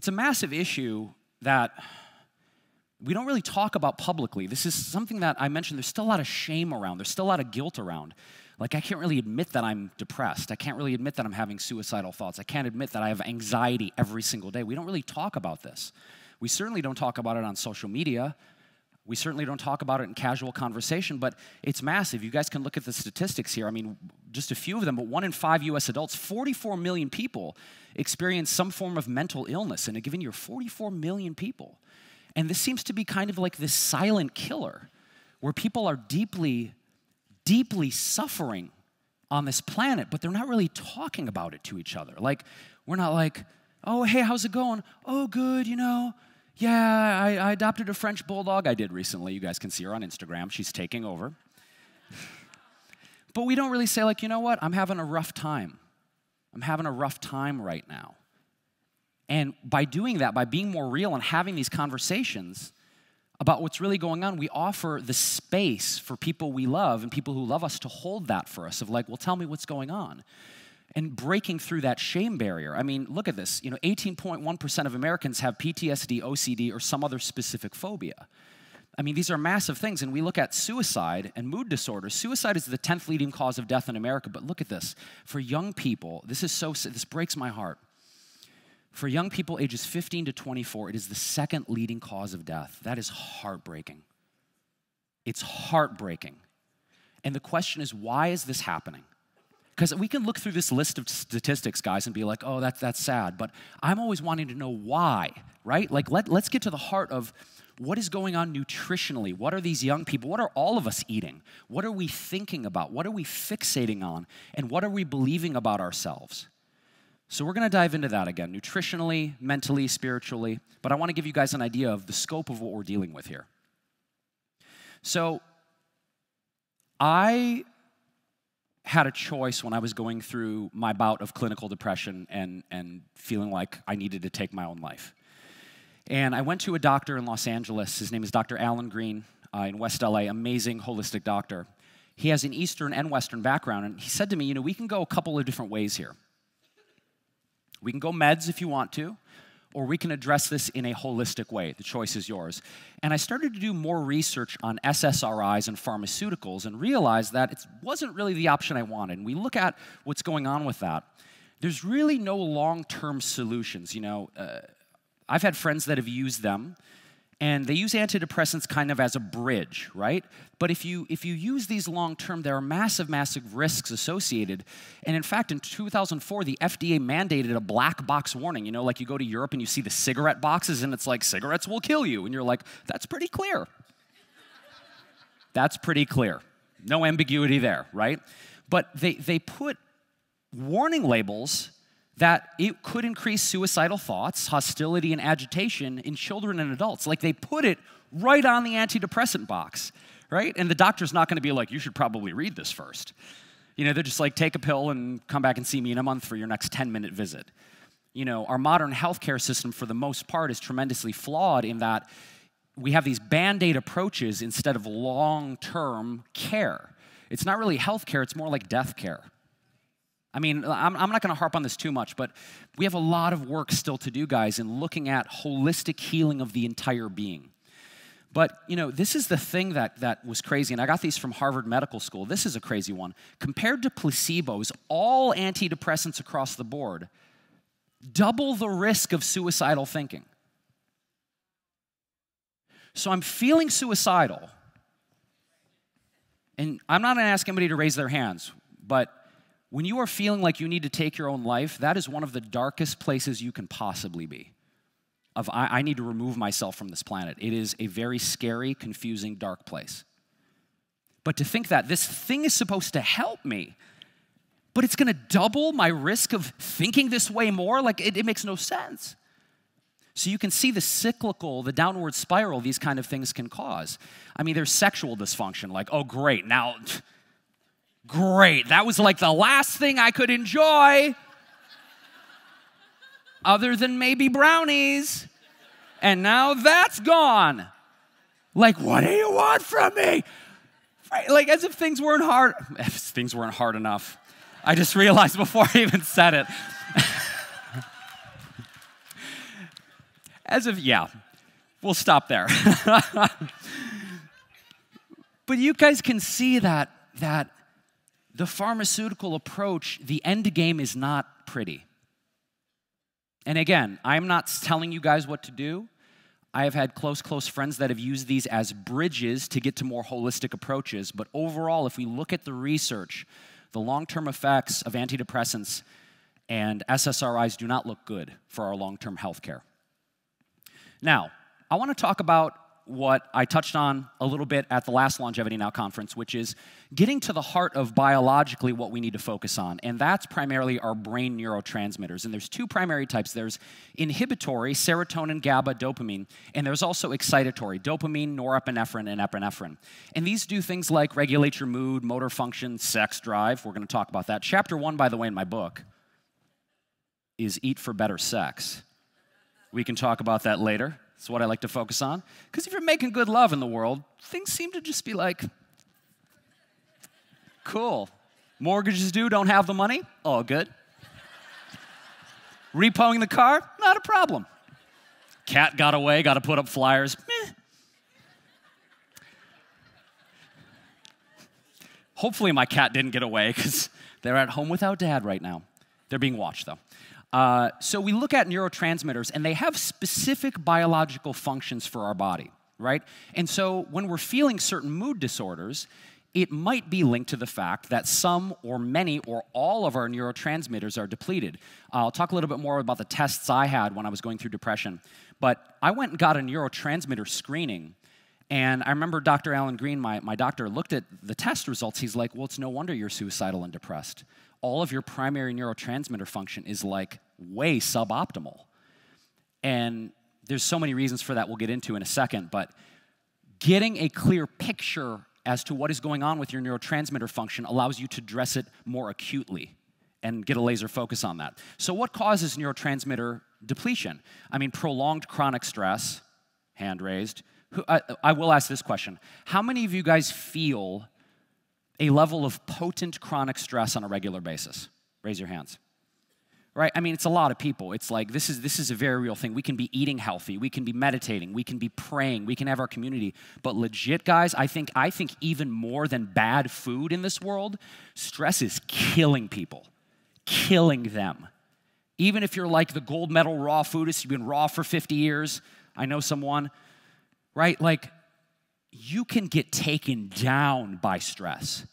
it's a massive issue that we don't really talk about publicly. This is something that I mentioned, there's still a lot of shame around. There's still a lot of guilt around. Like, I can't really admit that I'm depressed. I can't really admit that I'm having suicidal thoughts. I can't admit that I have anxiety every single day. We don't really talk about this. We certainly don't talk about it on social media. We certainly don't talk about it in casual conversation, but it's massive. You guys can look at the statistics here. I mean, just a few of them, but 1 in 5 U.S. adults, 44 million people experience some form of mental illness in a given year. 44 million people. And this seems to be kind of like this silent killer where people are deeply, deeply suffering on this planet, but they're not really talking about it to each other. Like, we're not like, oh, hey, how's it going? Oh, good, you know. Yeah, I adopted a French bulldog. I did recently. You guys can see her on Instagram. She's taking over. But we don't really say, like, you know what? I'm having a rough time. I'm having a rough time right now. And by doing that, by being more real and having these conversations about what's really going on, we offer the space for people we love and people who love us to hold that for us of like, well, tell me what's going on. And breaking through that shame barrier. I mean, look at this. 18.1% of Americans have PTSD, OCD, or some other specific phobia. I mean, these are massive things. And we look at suicide and mood disorders. Suicide is the 10th leading cause of death in America. But look at this. For young people, this breaks my heart. For young people ages 15 to 24, it is the 2nd leading cause of death. That is heartbreaking. It's heartbreaking. And the question is, why is this happening? Because we can look through this list of statistics, guys, and be like, oh, that's sad. But I'm always wanting to know why, right? Like, let's get to the heart of what is going on nutritionally. What are these young people? What are all of us eating? What are we thinking about? What are we fixating on? And what are we believing about ourselves? So we're going to dive into that again, nutritionally, mentally, spiritually. But I want to give you guys an idea of the scope of what we're dealing with here. So I had a choice when I was going through my bout of clinical depression and feeling like I needed to take my own life. And I went to a doctor in Los Angeles. His name is Dr. Alan Green in West LA, amazing holistic doctor. He has an Eastern and Western background, and he said to me, we can go a couple of different ways here. We can go meds if you want to, or we can address this in a holistic way. The choice is yours. And I started to do more research on SSRIs and pharmaceuticals and realized that it wasn't really the option I wanted. And we look at what's going on with that. There's really no long-term solutions. I've had friends that have used them, and they use antidepressants kind of as a bridge, right? But if you use these long-term, there are massive, massive risks associated. And in fact, in 2004, the FDA mandated a black box warning. Like you go to Europe and you see the cigarette boxes, and it's like, cigarettes will kill you. And you're like, that's pretty clear. That's pretty clear. No ambiguity there, right? But they put warning labels that it could increase suicidal thoughts, hostility, and agitation in children and adults. Like, they put it right on the antidepressant box, right? And the doctor's not going to be like, you should probably read this first. They're just like, take a pill and come back and see me in a month for your next 10-minute visit. Our modern healthcare system, for the most part, is tremendously flawed in that we have these Band-Aid approaches instead of long-term care. It's not really healthcare, it's more like death care. I mean, I'm not going to harp on this too much, but we have a lot of work still to do, guys, in looking at holistic healing of the entire being. But, this is the thing that was crazy, and I got these from Harvard Medical School. This is a crazy one. Compared to placebos, all antidepressants across the board double the risk of suicidal thinking. So I'm feeling suicidal, and I'm not going to ask anybody to raise their hands, but when you are feeling like you need to take your own life, that is one of the darkest places you can possibly be. I need to remove myself from this planet. It is a very scary, confusing, dark place. But to think that this thing is supposed to help me, but it's going to double my risk of thinking this way more, like it makes no sense. So you can see the cyclical, the downward spiral these kind of things can cause. I mean, there's sexual dysfunction, like, oh, great, now... Great, that was like the last thing I could enjoy other than maybe brownies. And now that's gone. Like, what do you want from me? Like, as if things weren't hard. If things weren't hard enough. I just realized before I even said it. Yeah, we'll stop there. But you guys can see that the pharmaceutical approach, the end game is not pretty. And again, I'm not telling you guys what to do. I have had close friends that have used these as bridges to get to more holistic approaches. But overall, if we look at the research, the long-term effects of antidepressants and SSRIs do not look good for our long-term health care. Now, I want to talk about what I touched on a little bit at the last Longevity Now conference, which is getting to the heart of biologically what we need to focus on, and that's primarily our brain neurotransmitters. And there's two primary types. There's inhibitory, serotonin, GABA, dopamine, and there's also excitatory, dopamine, norepinephrine, and epinephrine. And these do things like regulate your mood, motor function, sex drive. We're going to talk about that. Chapter 1, by the way, in my book is Eat for Better Sex. We can talk about that later. That's what I like to focus on. Because if you're making good love in the world, things seem to just be like, cool. Mortgages due, don't have the money? All good. Repoing the car? Not a problem. Cat got away, got to put up flyers? Meh. Hopefully my cat didn't get away because they're at home without dad right now. They're being watched, though. So we look at neurotransmitters, and they have specific biological functions for our body, right? And so when we're feeling certain mood disorders, it might be linked to the fact that some or many or all of our neurotransmitters are depleted. I'll talk a little bit more about the tests I had when I was going through depression. But I went and got a neurotransmitter screening, and I remember Dr. Alan Green, my doctor, looked at the test results. He's like, well, it's no wonder you're suicidal and depressed. All of your primary neurotransmitter function is like way suboptimal. And there's so many reasons for that we'll get into in a second, but getting a clear picture as to what is going on with your neurotransmitter function allows you to address it more acutely and get a laser focus on that. So what causes neurotransmitter depletion? I mean, prolonged chronic stress, hand raised. I will ask this question. How many of you guys feel a level of potent chronic stress on a regular basis? Raise your hands. Right? I mean, it's a lot of people. It's like, this is a very real thing. We can be eating healthy. We can be meditating. We can be praying. We can have our community. But legit, guys, I think even more than bad food in this world, stress is killing people. Killing them. Even if you're like the gold medal raw foodist, you've been raw for 50 years. I know someone, right? Like, you can get taken down by stress.